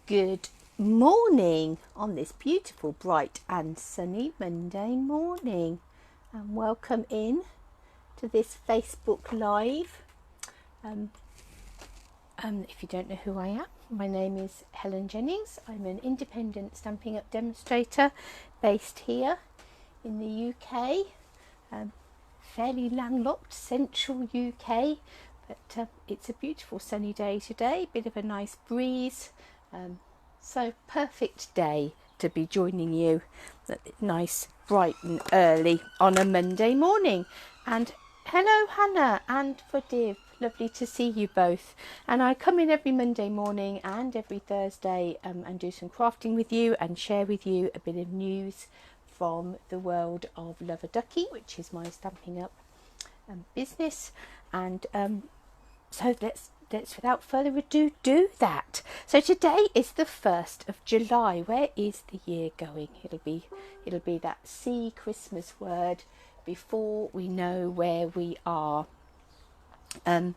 Good morning on this beautiful, bright and sunny Monday morning, and welcome in to this Facebook Live. If you don't know who I am, my name is Helen Jennings. I'm an independent Stampin' Up demonstrator based here in the UK, fairly landlocked central UK, but it's a beautiful sunny day today, bit of a nice breeze. So perfect day to be joining you, nice bright and early on a Monday morning. And hello Hannah and Fodiv, lovely to see you both. And I come in every Monday morning and every Thursday and do some crafting with you and share with you a bit of news from the world of Love-a-Duckie, which is my Stampin' Up business. And so let's without further ado do that. So today is the 1st of July. Where is the year going? It'll be that C Christmas word before we know where we are. 1st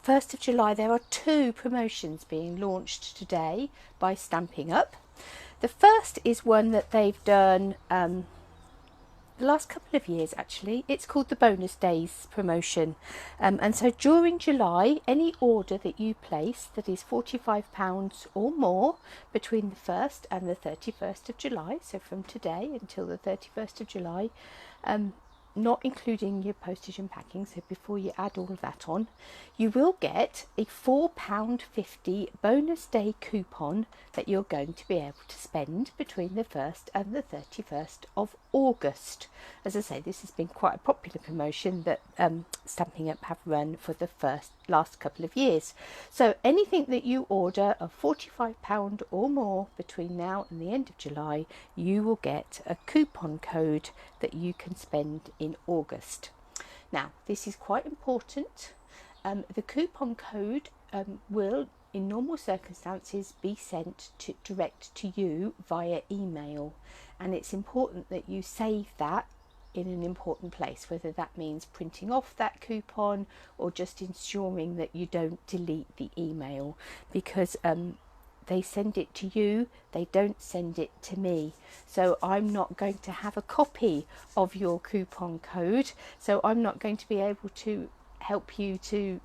of July, there are 2 promotions being launched today by Stampin' Up. The first is one that they've done the last couple of years actually. It's called the Bonus Days promotion, and so during July, any order that you place that is £45 or more between the 1st and the 31st of July, so from today until the 31st of July, not including your postage and packing, so before you add all of that on, you will get a £4.50 bonus day coupon that you're going to be able to spend between the 1st and the 31st of August. As I say, this has been quite a popular promotion that Stampin' Up have run for the last couple of years. So anything that you order of £45 or more between now and the end of July, you will get a coupon code that you can spend in August. Now, this is quite important. The coupon code will, in normal circumstances, be sent direct to you via email, and it's important that you save that in an important place, whether that means printing off that coupon or just ensuring that you don't delete the email, because they send it to you, they don't send it to me. So I'm not going to have a copy of your coupon code, so I'm not going to be able to help you to,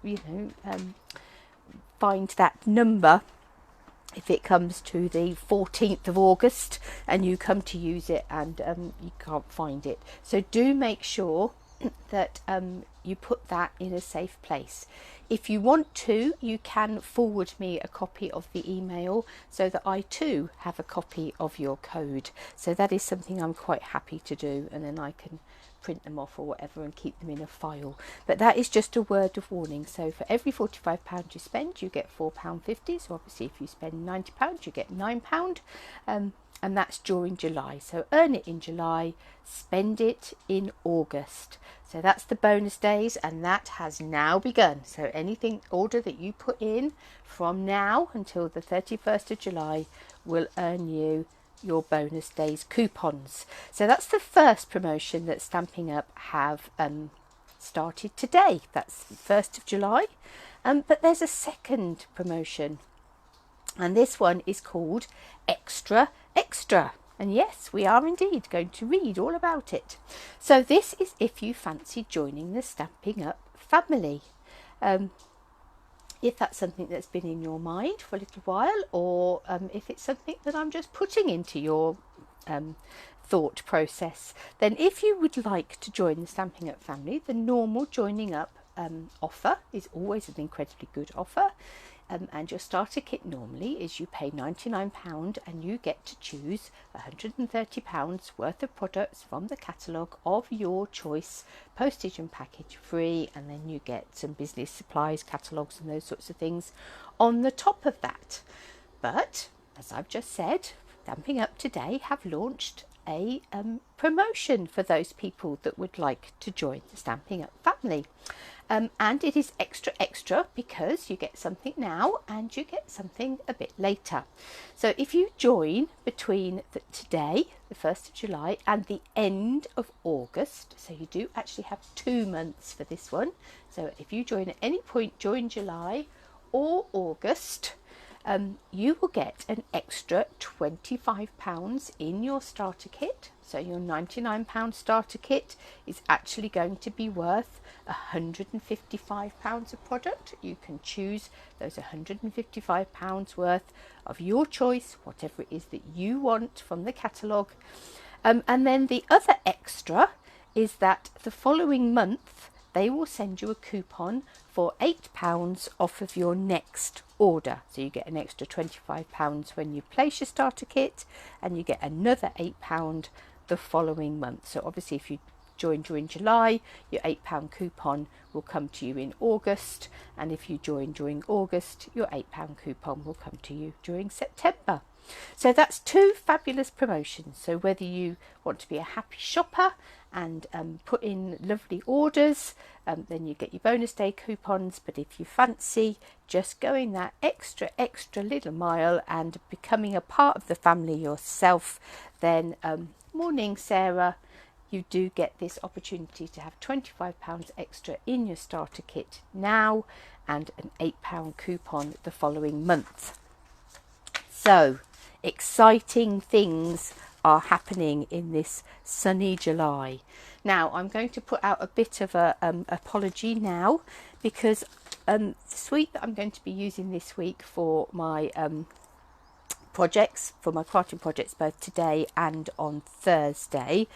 find that number if it comes to the 14th of August and you come to use it and you can't find it. So do make sure that you put that in a safe place. If you want to, you can forward me a copy of the email so that I too have a copy of your code. So that is something I'm quite happy to do, and then I can print them off or whatever and keep them in a file. But that is just a word of warning. So for every £45 you spend, you get £4.50. So obviously if you spend £90, you get £9. And that's during July. So earn it in July, spend it in August. So that's the bonus days, and that has now begun. So anything order that you put in from now until the 31st of July will earn you your bonus days coupons. So that's the first promotion that Stampin' Up have started today. That's the 1st of July. But there's a second promotion, and this one is called Extra Extra. And yes, we are indeed going to read all about it. So this is if you fancy joining the Stampin' Up family. If that's something that's been in your mind for a little while, or if it's something that I'm just putting into your thought process, then if you would like to join the Stampin' Up family, the normal joining up offer is always an incredibly good offer. And your starter kit normally is you pay £99 and you get to choose £130 worth of products from the catalogue of your choice, postage and package free, and then you get some business supplies, catalogues and those sorts of things on the top of that. But as I've just said, Stampin' Up today have launched a promotion for those people that would like to join the Stampin' Up family. And it is extra extra because you get something now and you get something a bit later. So if you join between today, the 1st of July, and the end of August, so you do actually have 2 months for this one. So if you join at any point during July or August, you will get an extra £25 in your starter kit. So your £99 starter kit is actually going to be worth £155 of product. You can choose those £155 worth of your choice, whatever it is that you want from the catalogue. And then the other extra is that the following month they will send you a coupon for £8 off of your next order. So you get an extra £25 when you place your starter kit, and you get another £8 the following month. So obviously if you join during July, your £8 coupon will come to you in August, and if you join during August, your £8 coupon will come to you during September. So that's two fabulous promotions. So whether you want to be a happy shopper and put in lovely orders, then you get your bonus day coupons. But if you fancy just going that extra little mile and becoming a part of the family yourself, then morning Sarah, you do get this opportunity to have £25 extra in your starter kit now, and an £8 coupon the following month. So exciting things are happening in this sunny July. Now I'm going to put out a bit of a apology now, because the suite that I'm going to be using this week for my projects, for my quilting projects, both today and on Thursday,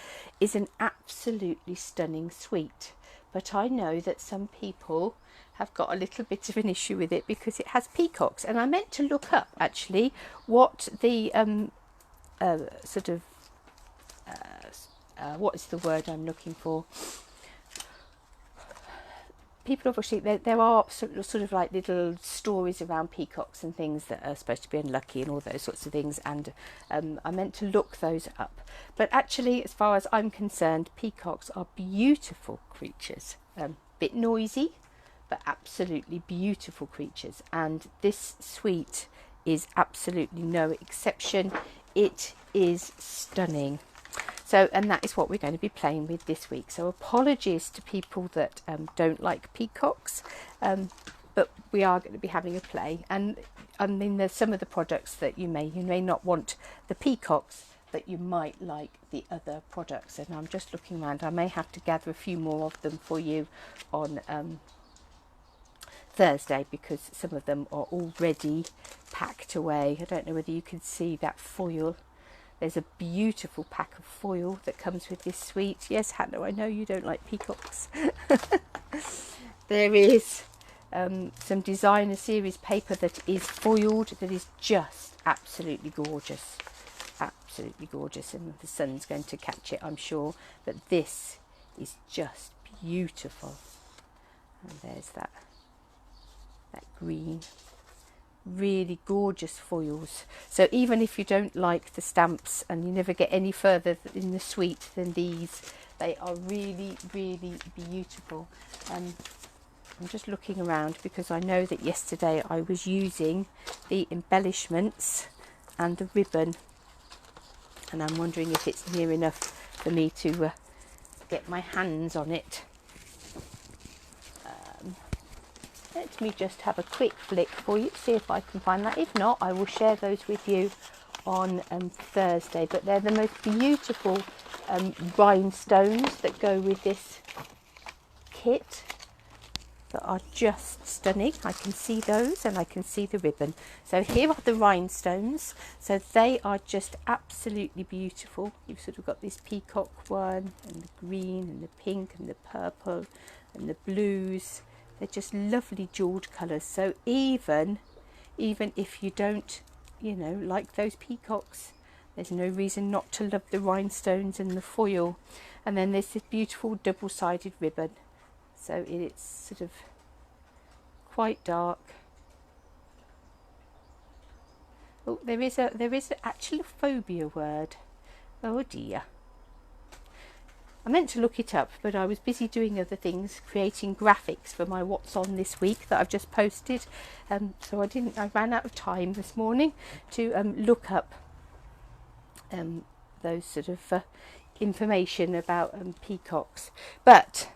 is an absolutely stunning suite. But I know that some people have got a little bit of an issue with it because it has peacocks, and I meant to look up actually what the what is the word I'm looking for? People obviously, there are sort of like little stories around peacocks and things that are supposed to be unlucky and all those sorts of things, and I meant to look those up. But actually, as far as I'm concerned, peacocks are beautiful creatures. Bit noisy, but absolutely beautiful creatures, and this suite is absolutely no exception. It is stunning. So, and that is what we're going to be playing with this week. So apologies to people that don't like peacocks, but we are going to be having a play. And I mean, there's some of the products that you may not want the peacocks, but you might like the other products. And I'm just looking around. I may have to gather a few more of them for you on Thursday, because some of them are already packed away. I don't know whether you can see that foil. There's a beautiful pack of foil that comes with this suite. Yes, Hannah, I know you don't like peacocks. There is some designer series paper that is foiled, that is just absolutely gorgeous. Absolutely gorgeous, and the sun's going to catch it, I'm sure. But this is just beautiful. And there's that green. Really gorgeous foils. So even if you don't like the stamps and you never get any further in the suite than these, they are really beautiful. I'm just looking around because I know that yesterday I was using the embellishments and the ribbon, and I'm wondering if it's near enough for me to get my hands on it. Let me just have a quick flick for you to see if I can find that. If not, I will share those with you on Thursday. But they're the most beautiful rhinestones that go with this kit that are just stunning. I can see those, and I can see the ribbon. So here are the rhinestones. So they are just absolutely beautiful. You've sort of got this peacock one, and the green and the pink and the purple and the blues. They're just lovely jewelled colours. So even if you don't, like those peacocks, there's no reason not to love the rhinestones and the foil. And then there's this beautiful double-sided ribbon. So it's sort of quite dark. Oh, there is actually a phobia word. Oh dear. I meant to look it up, but I was busy doing other things, creating graphics for my What's On this week that I've just posted. So I ran out of time this morning to look up those sort of information about peacocks. But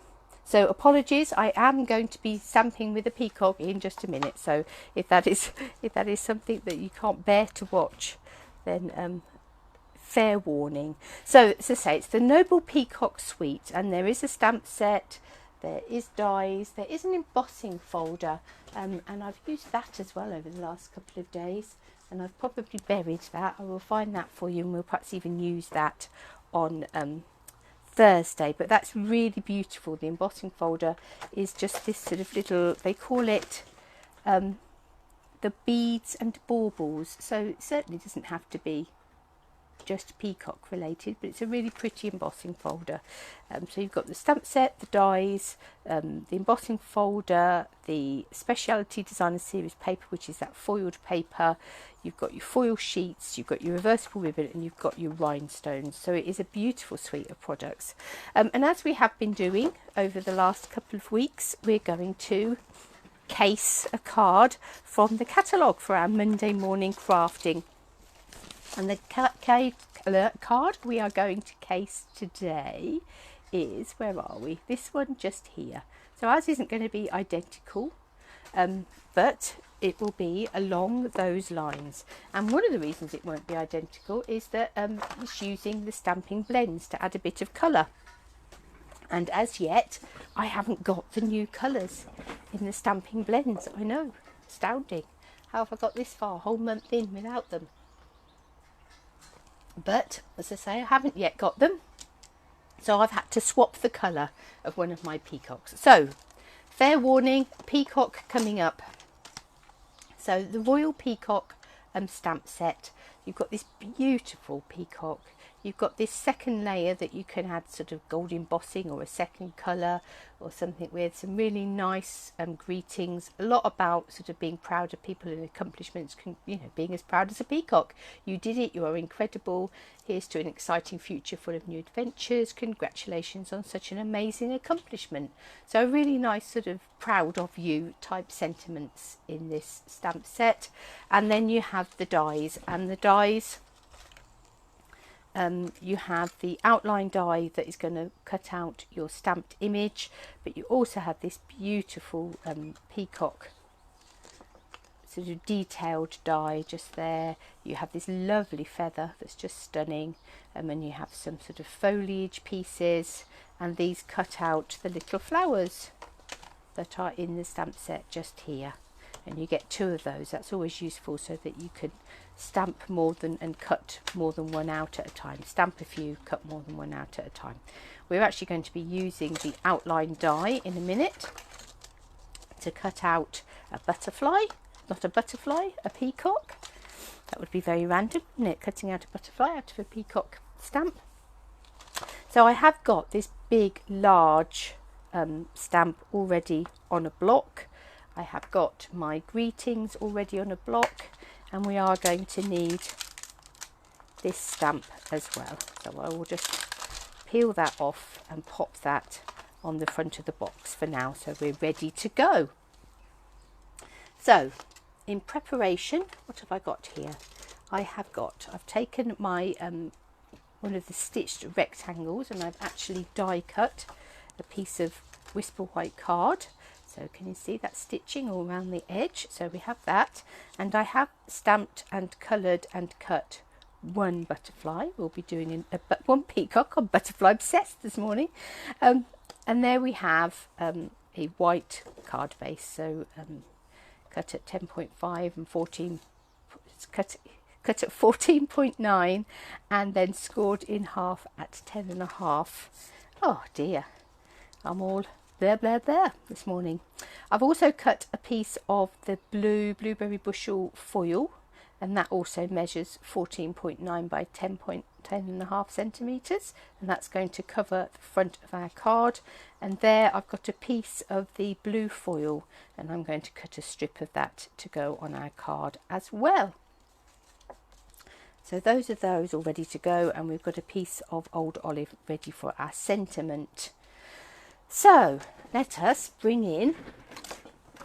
So apologies, I am going to be stamping with a peacock in just a minute. So if that is something that you can't bear to watch, then fair warning. So as I say, it's the Noble Peacock Suite, and there is a stamp set, there is dies, there is an embossing folder, and I've used that as well over the last couple of days, and I've probably buried that. I will find that for you, and we'll perhaps even use that on Thursday. But that's really beautiful. The embossing folder is just this sort of little, they call it the beads and baubles, so it certainly doesn't have to be just peacock related, but it's a really pretty embossing folder. So you've got the stamp set, the dies, the embossing folder, the speciality designer series paper, which is that foiled paper. You've got your foil sheets, you've got your reversible ribbon, and you've got your rhinestones. So it is a beautiful suite of products. And as we have been doing over the last couple of weeks, we're going to case a card from the catalogue for our Monday morning crafting. And the card we are going to case today is, where are we? This one just here. So ours isn't going to be identical, but it will be along those lines. And one of the reasons it won't be identical is that it's using the stamping blends to add a bit of colour. And as yet, I haven't got the new colours in the stamping blends. I know, astounding. How have I got this far, a whole month in without them? But as I say, I haven't yet got them, so I've had to swap the colour of one of my peacocks. So fair warning, peacock coming up. So the Royal Peacock stamp set, you've got this beautiful peacock. You've got this second layer that you can add sort of gold embossing or a second colour or something with some really nice greetings. A lot about sort of being proud of people and accomplishments, you know, being as proud as a peacock. You did it, you are incredible. Here's to an exciting future full of new adventures. Congratulations on such an amazing accomplishment. So really nice sort of proud of you type sentiments in this stamp set. And then you have the dies, and the dies, you have the outline die that is going to cut out your stamped image, but you also have this beautiful peacock sort of detailed die just there. You have this lovely feather that's just stunning, and then you have some sort of foliage pieces, and these cut out the little flowers that are in the stamp set just here. And you get two of those. That's always useful so that you can stamp more than and cut more than one out at a time. Stamp a few, cut more than one out at a time. We're actually going to be using the outline die in a minute to cut out a butterfly, not a butterfly, a peacock. That would be very random, wouldn't it? Cutting out a butterfly out of a peacock stamp. So I have got this big, large stamp already on a block. I have got my greetings already on a block, and we are going to need this stamp as well. So I will just peel that off and pop that on the front of the box for now, so we're ready to go. So in preparation, what have I got here? I've taken my one of the stitched rectangles, and I've actually die cut a piece of whisper white card. So can you see that stitching all around the edge? So we have that, and I have stamped and coloured and cut one butterfly. We'll be doing one peacock on Butterfly Obsessed this morning. And there we have a white card base. So cut at 10.5 and 14, cut at 14.9, and then scored in half at 10.5. Oh dear, I'm all there this morning. I've also cut a piece of the blueberry bushel foil, and that also measures 14.9 by 10.5 centimetres, and that's going to cover the front of our card. And there I've got a piece of the blue foil, and I'm going to cut a strip of that to go on our card as well. So those are those all ready to go, and we've got a piece of old olive ready for our sentiment. So let us bring in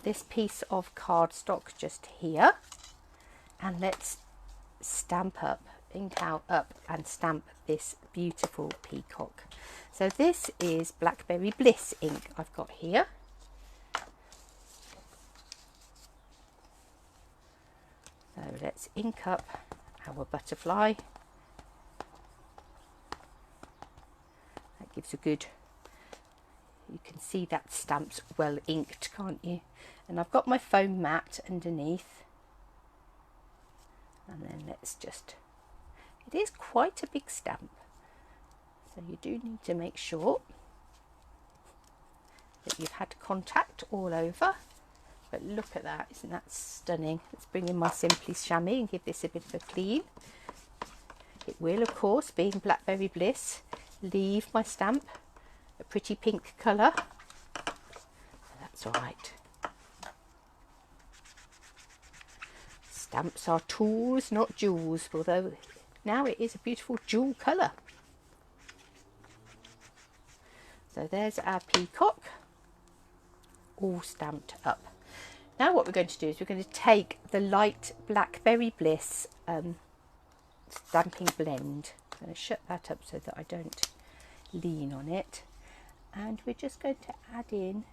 this piece of cardstock just here, and let's stamp up, ink out up and stamp this beautiful peacock. So this is Blackberry Bliss ink I've got here. So let's ink up our butterfly. That gives a good, you can see that stamp's well inked, can't you? And I've got my foam mat underneath. And then let's just, it is quite a big stamp. So you do need to make sure that you've had contact all over. But look at that, isn't that stunning? Let's bring in my Simply Chamois and give this a bit of a clean. It will, of course, being Blackberry Bliss, leave my stamp a pretty pink colour. That's all right. Stamps are tools, not jewels, although now it is a beautiful jewel colour. So there's our peacock, all stamped up. Now what we're going to do is we're going to take the light Blackberry Bliss stamping blend. I'm going to shut that up so that I don't lean on it. And we're just going to add in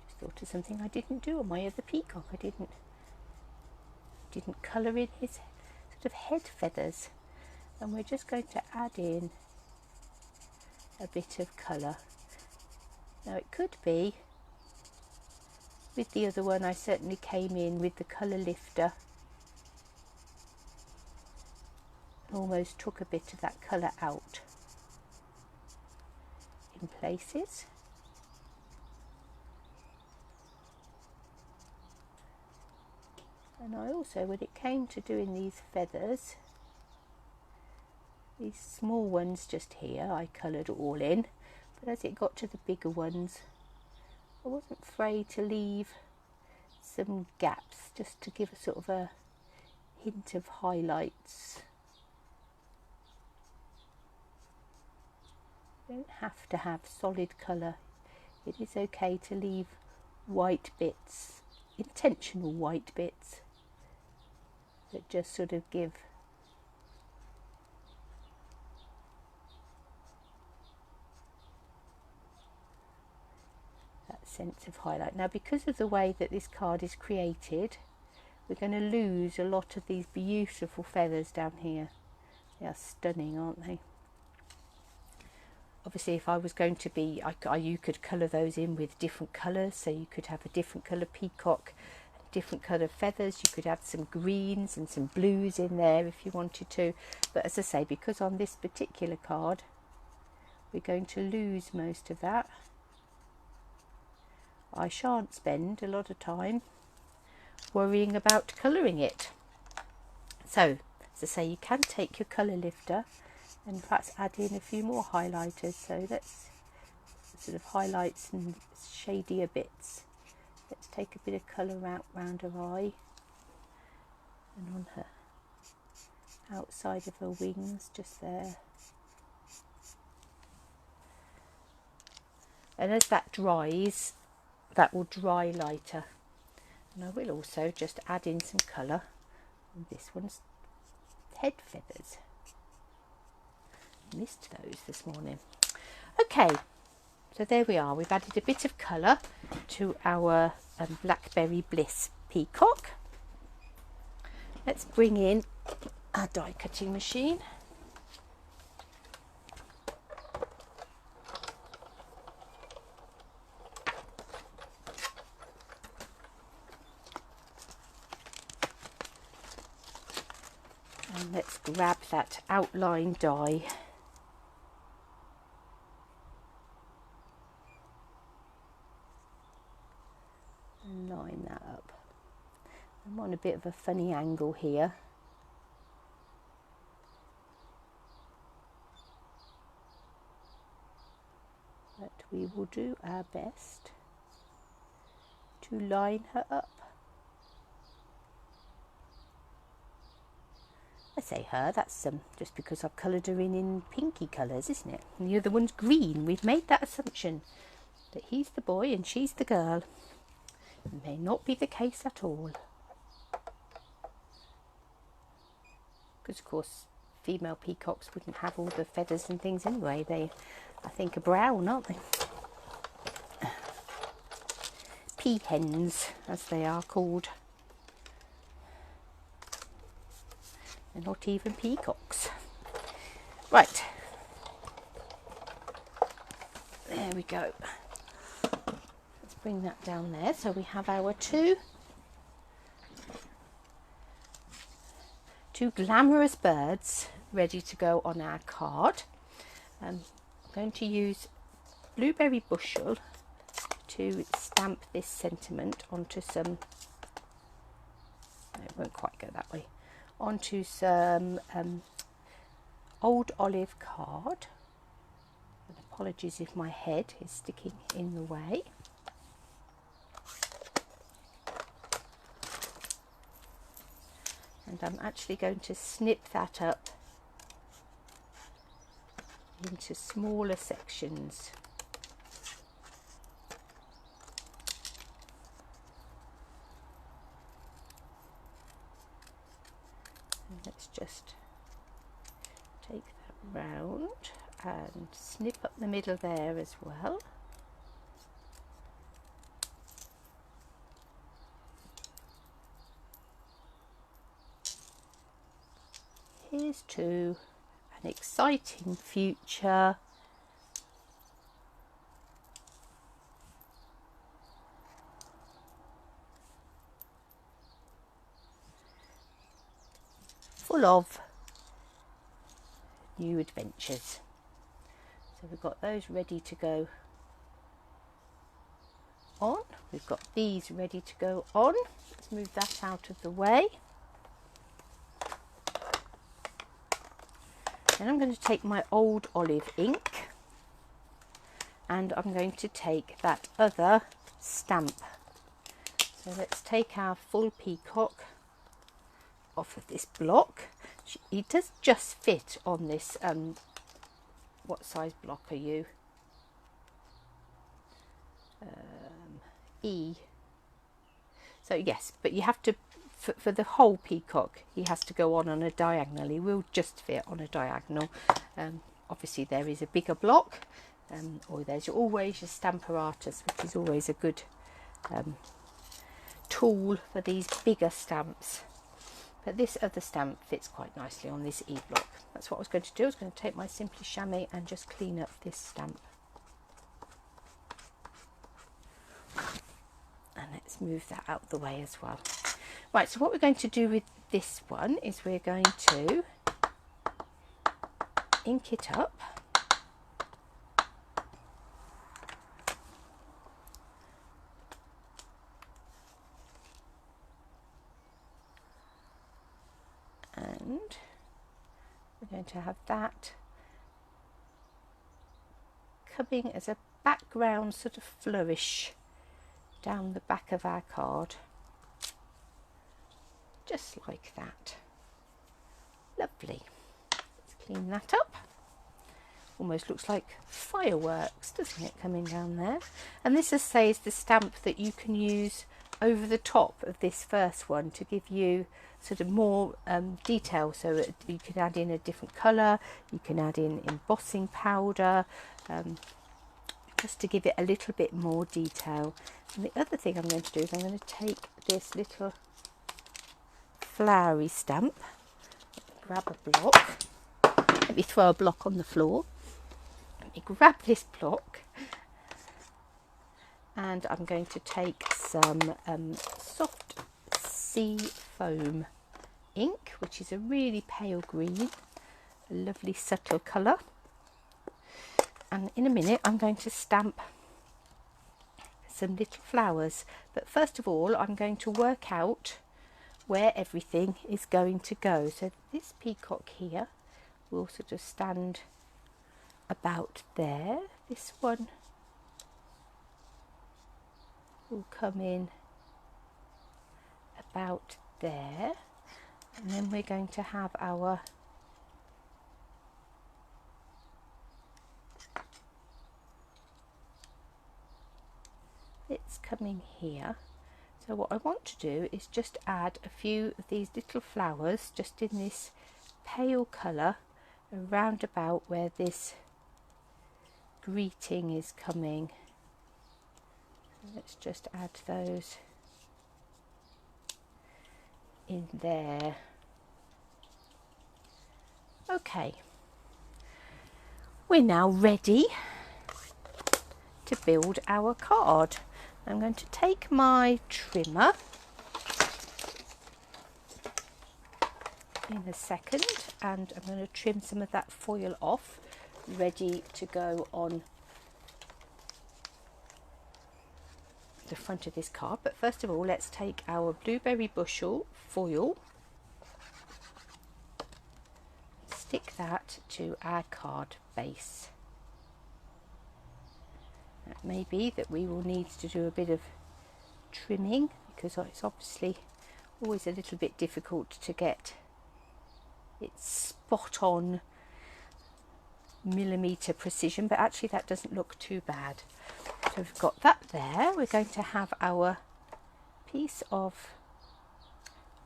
just thought of something I didn't do on my other peacock. I didn't colour in his sort of head feathers. And we're just going to add in a bit of colour. Now it could be, with the other one I certainly came in with the colour lifter, almost took a bit of that colour out in places. And I also, when it came to doing these feathers, these small ones just here, I coloured all in. But as it got to the bigger ones, I wasn't afraid to leave some gaps just to give a sort of a hint of highlights. You don't have to have solid colour. It is okay to leave white bits, intentional white bits, that just sort of give sense of highlight. Now because of the way that this card is created, we're going to lose a lot of these beautiful feathers down here. They are stunning, aren't they? Obviously if I was going to be, you could colour those in with different colours, so you could have a different colour peacock, different colour feathers, you could have some greens and some blues in there if you wanted to, but as I say, because on this particular card we're going to lose most of that, I shan't spend a lot of time worrying about colouring it. So, as I say, you can take your colour lifter and perhaps add in a few more highlighters. So let's sort of highlight some shadier bits. Let's take a bit of colour out round her eye and on her outside of her wings, just there. And as that dries, that will dry lighter. And I will also just add in some colour on this one's head feathers. Missed those this morning. Okay, so there we are. We've added a bit of colour to our Blackberry Bliss peacock. Let's bring in our die cutting machine. And let's grab that outline die. And line that up. I'm on a bit of a funny angle here. But we will do our best to line her up. I say her, that's just because I've coloured her in pinky colours, isn't it? And the other one's green. We've made that assumption that he's the boy and she's the girl. It may not be the case at all. because of course female peacocks wouldn't have all the feathers and things anyway. They, I think, are brown, aren't they? Peahens, as they are called. They're not even peacocks. Right, there we go. Let's bring that down there. So we have our two glamorous birds ready to go on our card. I'm going to use Blueberry Bushel to stamp this sentiment onto some, no, it won't quite go that way, onto some Old Olive card. And apologies if my head is sticking in the way. And I'm actually going to snip that up into smaller sections. And let's just take that round and snip up the middle there as well. Here's to an exciting future. Full of new adventures. So we've got those ready to go on. We've got these ready to go on. Let's move that out of the way. Then I'm going to take my Old Olive ink and I'm going to take that other stamp. So let's take our full peacock off of this block. It does just fit on this, what size block are you? E. So yes, but you have to, for the whole peacock, he has to go on a diagonal. He will just fit on a diagonal. Obviously there is a bigger block, or there's always your Stamparatus, which is always a good tool for these bigger stamps. But this other stamp fits quite nicely on this E block. That's what I was going to do. I was going to take my Simply Chamois and just clean up this stamp. And let's move that out the way as well. Right, so what we're going to do with this one is we're going to ink it up. And we're going to have that coming as a background sort of flourish down the back of our card. Just like that. Lovely. Let's clean that up. Almost looks like fireworks, doesn't it, coming down there? And this, as I say, is the stamp that you can use over the top of this first one to give you sort of more detail. So you can add in a different colour, you can add in embossing powder, just to give it a little bit more detail. And the other thing I'm going to do is I'm going to take this little flowery stamp, grab a block, let me throw a block on the floor, let me grab this block, and I'm going to take some soft sea foam ink, which is a really pale green, a lovely subtle colour. And in a minute I'm going to stamp some little flowers, but first of all I'm going to work out where everything is going to go. So this peacock here will sort of stand about there. This one will come in about there, and then we're going to have our bits coming here. So what I want to do is just add a few of these little flowers just in this pale colour around about where this greeting is coming. Let's just add those in there. Okay, we're now ready to build our card. I'm going to take my trimmer in a second, and I'm going to trim some of that foil off, ready to go on the front of this card. But first of all, let's take our blueberry bushel foil, stick that to our card base. It may be that we will need to do a bit of trimming, because it's obviously always a little bit difficult to get it spot on millimetre precision, but actually that doesn't look too bad. So we've got that there. We're going to have our piece of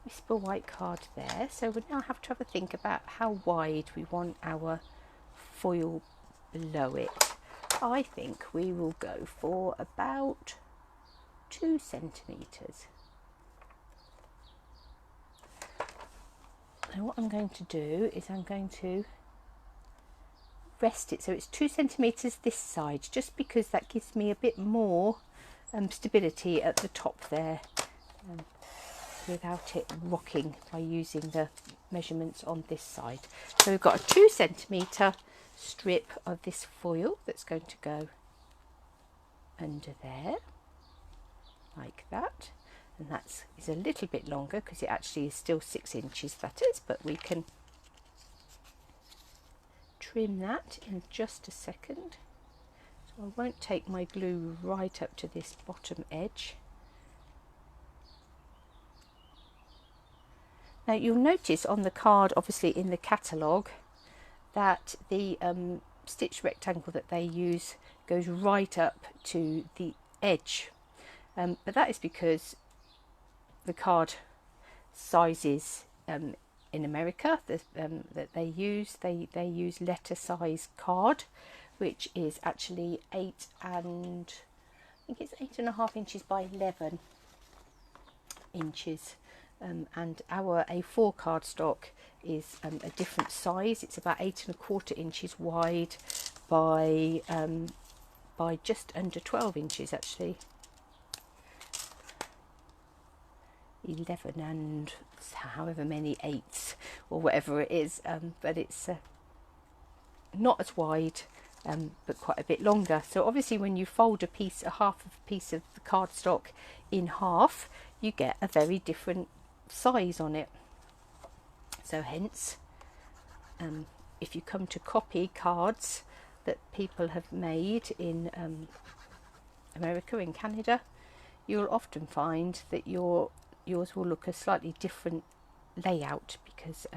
Whisper White card there. So we now have to have a think about how wide we want our foil below it. I think we will go for about 2 centimetres. Now what I'm going to do is I'm going to rest it so it's 2 centimetres this side, just because that gives me a bit more stability at the top there, without it rocking by using the measurements on this side. So we've got a 2 centimetre strip of this foil that's going to go under there like that, and that is a little bit longer because it actually is still 6 inches, that is, but we can trim that in just a second. So I won't take my glue right up to this bottom edge. Now you'll notice on the card, obviously in the catalogue, that the stitch rectangle that they use goes right up to the edge, but that is because the card sizes in America that they use letter size card, which is actually 8 and I think it's 8.5 inches by 11 inches. And our A4 cardstock is a different size. It's about 8.25 inches wide by just under 12 inches actually. 11 and however many eighths or whatever it is, but it's not as wide, but quite a bit longer. So obviously when you fold a half of a piece of the cardstock in half, you get a very different size on it. So hence, if you come to copy cards that people have made in America, in Canada, you'll often find that yours will look a slightly different layout, because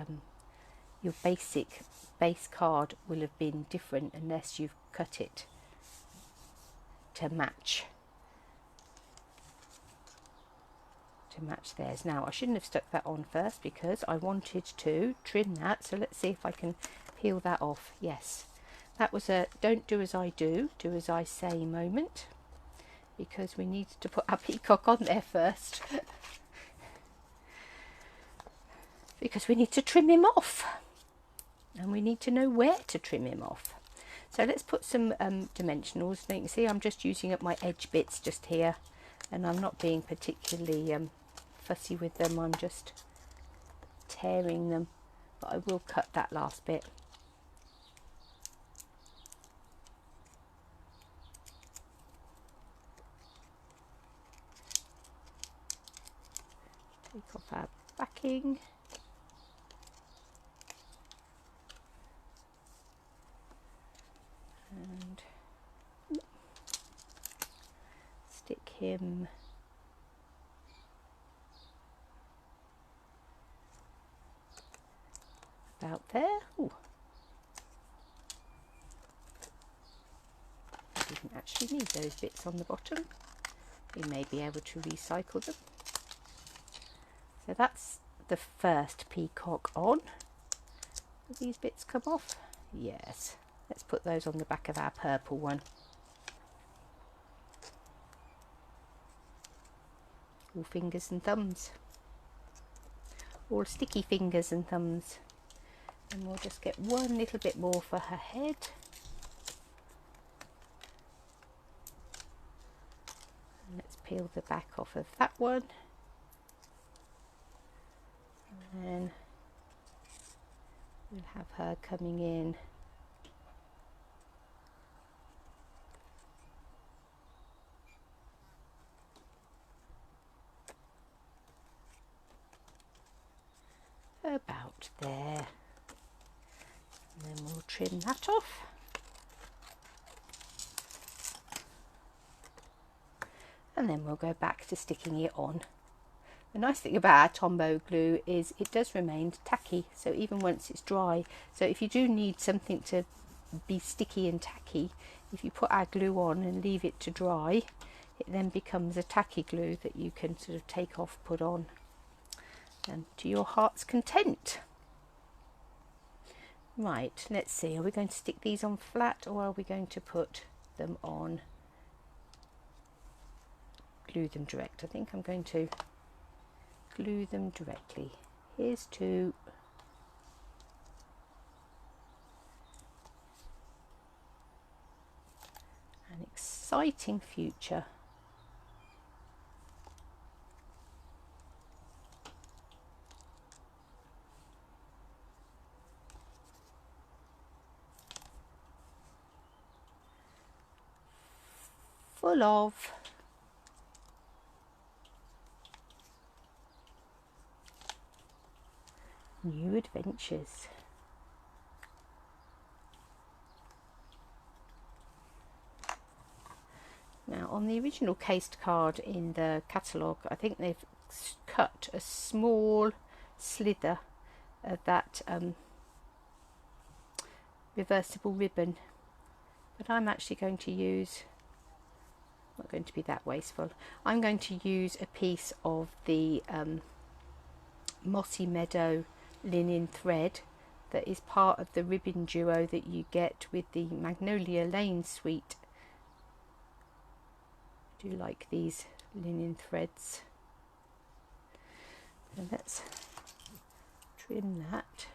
your base card will have been different unless you've cut it to match theirs. Now I shouldn't have stuck that on first because I wanted to trim that, so let's see if I can peel that off. Yes, that was a don't do as I do as I say moment, because we needed to put our peacock on there first because we need to trim him off, and we need to know where to trim him off. So let's put some dimensionals. Now you can see I'm just using up my edge bits just here, and I'm not being particularly fussy with them. I'm just tearing them, but I will cut that last bit. Take off our backing. And stick him about there. Ooh. I didn't actually need those bits on the bottom. We may be able to recycle them. So that's the first peacock on. Will these bits come off? Yes. Let's put those on the back of our purple one. All fingers and thumbs. All sticky fingers and thumbs. And we'll just get one little bit more for her head. And let's peel the back off of that one. And then we'll have her coming in about there. And then we'll trim that off. And then we'll go back to sticking it on. The nice thing about our Tombow glue is it does remain tacky, so even once it's dry. So if you do need something to be sticky and tacky, if you put our glue on and leave it to dry, it then becomes a tacky glue that you can sort of take off, put on, and to your heart's content. Right, let's see, are we going to stick these on flat or are we going to put them on, glue them direct? I think I'm going to glue them directly. Here's to an exciting future. Full of new adventures. Now on the original cased card in the catalogue, I think they've cut a small slither of that reversible ribbon, but I'm actually going to use, not going to be that wasteful, I'm going to use a piece of the Mossy Meadow linen thread that is part of the ribbon duo that you get with the Magnolia Lane suite. I do like these linen threads. So let's trim that,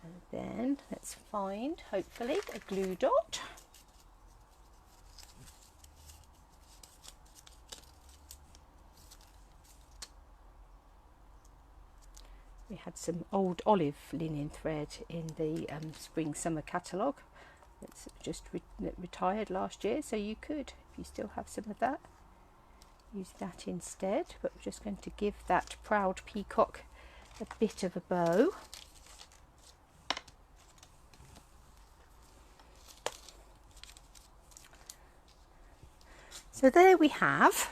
and then let's find hopefully a glue dot. We had some old olive linen thread in the spring summer catalogue. It's just retired last year, so you could, if you still have some of that, use that instead. But we're just going to give that proud peacock a bit of a bow. So there we have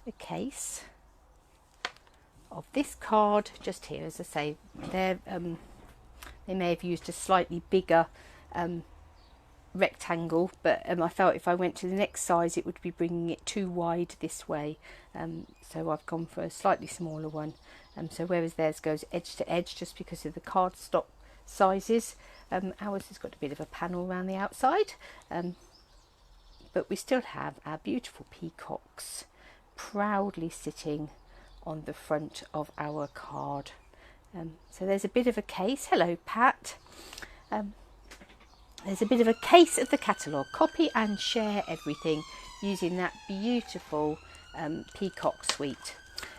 a case of this card just here. As I say, they may have used a slightly bigger rectangle, but I felt if I went to the next size it would be bringing it too wide this way, so I've gone for a slightly smaller one. So whereas theirs goes edge to edge just because of the cardstock sizes, ours has got a bit of a panel around the outside, but we still have our beautiful peacocks proudly sitting on the front of our card. So there's a bit of a case. Hello Pat. There's a bit of a case of the catalogue. Copy and share everything using that beautiful peacock suite.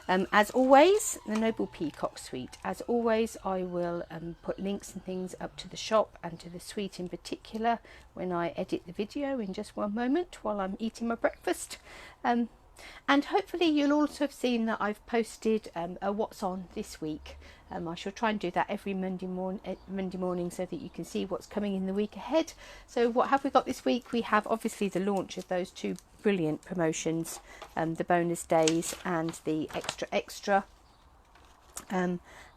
As always, the Noble Peacock Suite. As always, I will put links and things up to the shop and to the suite in particular when I edit the video in just one moment while I'm eating my breakfast. And hopefully you'll also have seen that I've posted a what's on this week. I shall try and do that every Monday morning so that you can see what's coming in the week ahead. So what have we got this week? We have obviously the launch of those two brilliant promotions, the bonus days and the extra.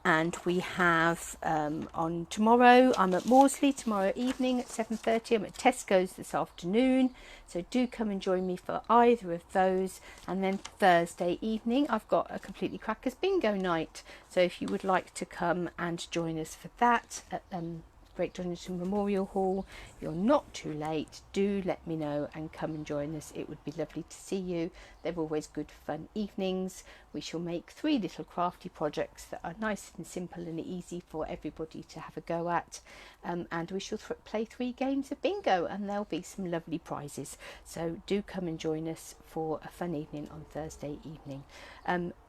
And we have on tomorrow, I'm at Maudsley tomorrow evening at 7:30. I'm at Tesco's this afternoon, so do come and join me for either of those. And then Thursday evening I've got a Completely Crackers bingo night, so if you would like to come and join us for that at Great Donington Memorial Hall, you're not too late. Do let me know and come and join us. It would be lovely to see you. They're always good fun evenings. We shall make 3 little crafty projects that are nice and simple and easy for everybody to have a go at, and we shall play 3 games of bingo, and there'll be some lovely prizes. So do come and join us for a fun evening on Thursday evening.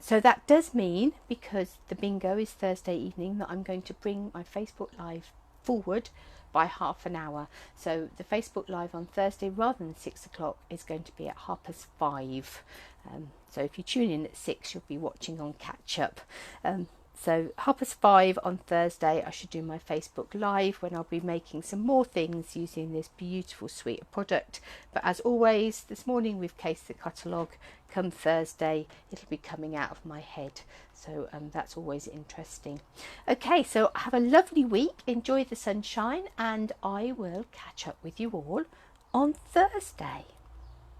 So that does mean, because the bingo is Thursday evening, that I'm going to bring my Facebook Live forward by half an hour. So the Facebook Live on Thursday, rather than 6 o'clock, is going to be at 5:30. So if you tune in at 6, you'll be watching on catch up. So 5:30 on Thursday, I should do my Facebook Live, when I'll be making some more things using this beautiful suite of product. But as always, this morning we've cased the catalogue. Come Thursday, it'll be coming out of my head. So that's always interesting. Okay, so have a lovely week. Enjoy the sunshine, and I will catch up with you all on Thursday.